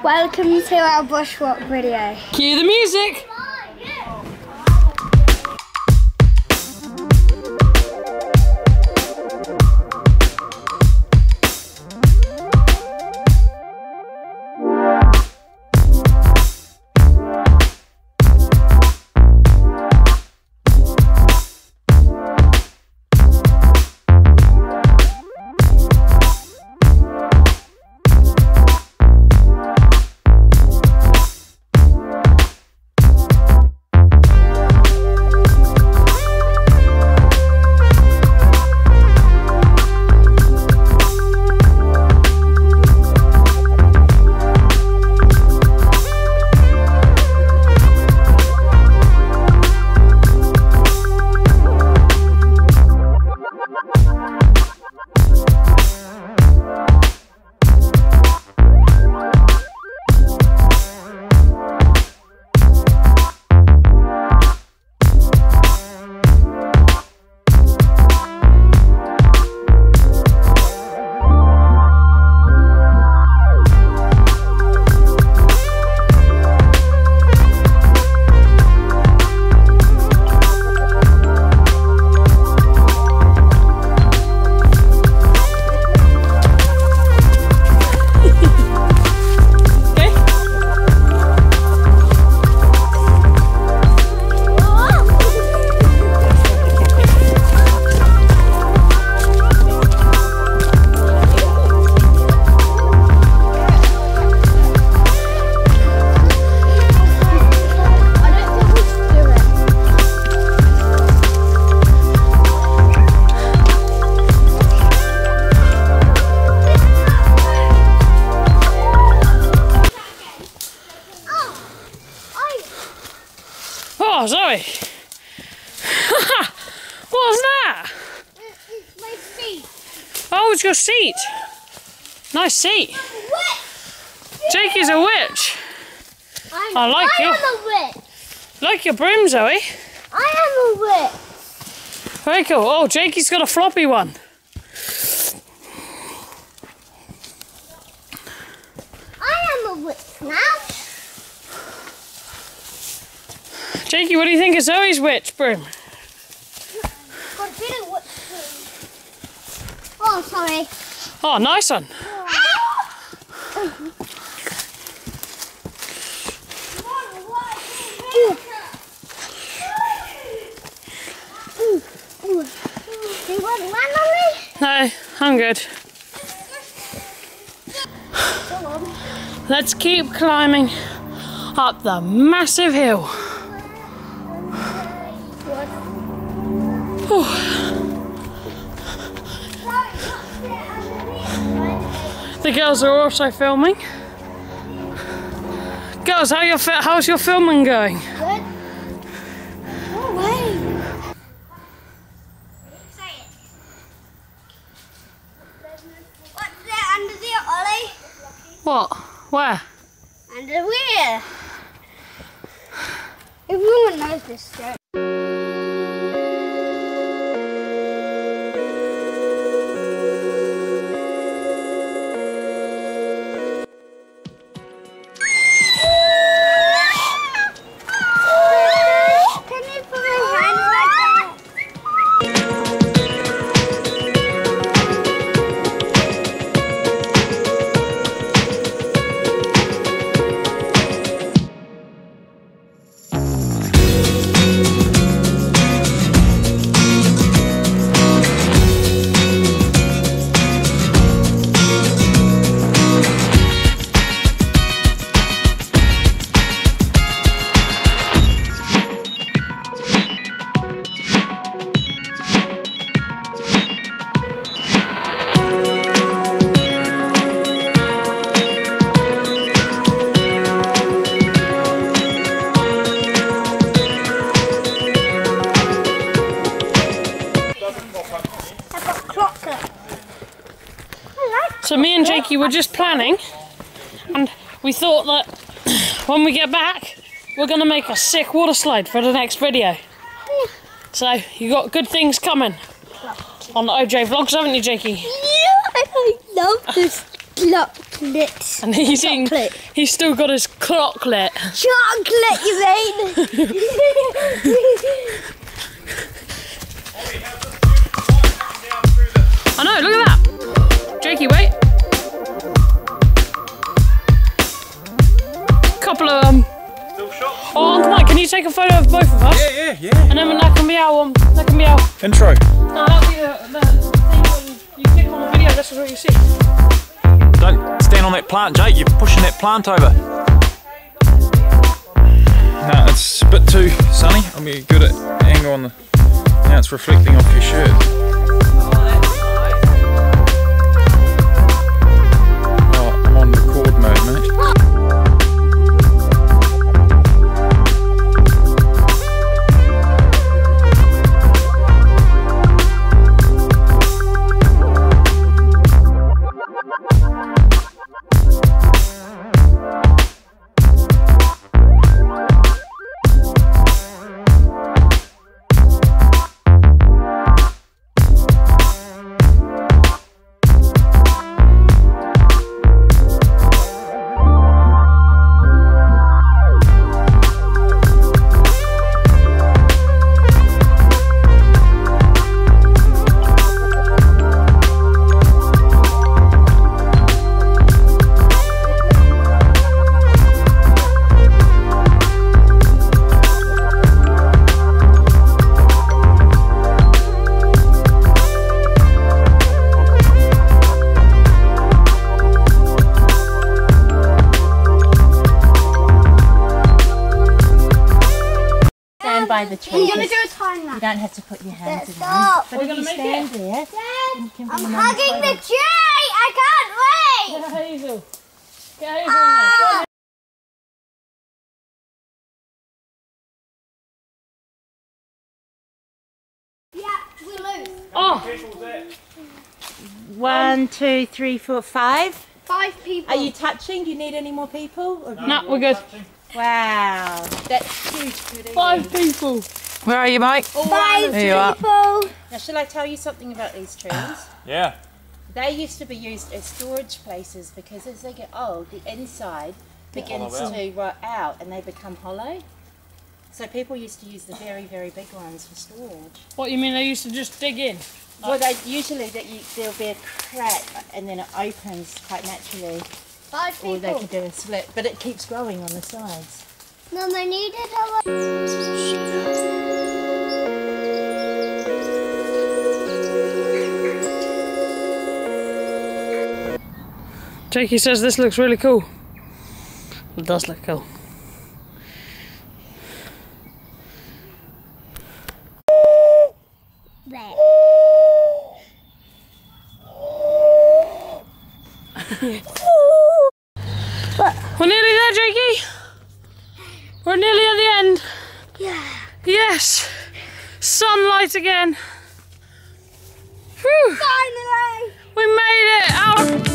Welcome to our bushwalk video. Cue the music! Oh, Zoe! What's that? It's my seat. Oh, it's your seat. Nice seat. Jakey's a witch. I am a witch. Like your broom, Zoe. I am a witch. Very cool. Oh, Jakey's got a floppy one. I am a witch now. Jakey, what do you think of Zoe's witch broom? Oh, sorry. Oh, nice one. Do you want to land on me? No, I'm good. Let's keep climbing up the massive hill. The girls are also filming. Girls, how's your filming going? Good. No way. Say it. What's there under there, Ollie? What? Where? Under the wheel. Everyone knows this story. So me and Jakey were just planning, and we thought that when we get back, we're going to make a sick water slide for the next video. So you got good things coming on the OJ Vlogs, haven't you, Jakey? Yeah, I love this. chocolate. And he's eating, Chocolate. he's still got his clocklet. Chocolate, you mean? I know, look at that. Jakey, wait. Couple of Still shot? Oh, come on, can you take a photo of both of us? Yeah. And then that can be our Intro. No, that'll be the thing when you click on the video, this is what you see. Don't stand on that plant, Jake. You're pushing that plant over. No, it's a bit too sunny. I'll be good at angle on the... Now it's reflecting off your shirt. Oh, I'm on record mode, mate. By the tree. We're gonna do a time lapse. You don't have to put your hands in them. Stop. But if you stand there, you can I'm hugging the tree. I can't wait. Get Hazel. Get Hazel in there. Yeah, we lose. Oh, 1, 2, 3, 4, 5. 5 people. Are you touching? Do you need any more people? Or no, we're good. Wow, that's huge. 5 people. Where are you, mate? 5 There you are. people. Now, shall I tell you something about these trees? Yeah. They used to be used as storage places because as they get old, the inside begins to rot out and they become hollow. So people used to use the very, very big ones for storage. What, you mean they used to just dig in? Well, they usually there'll be a crack and then it opens quite naturally. 5 Or they people. could do a slit, but it keeps growing on the sides. Mum, I needed a Jakey says this looks really cool. It does look cool. there. We're nearly there, Jakey. We're nearly at the end. Yeah. Yes. Sunlight again. Whew. Finally. We made it out.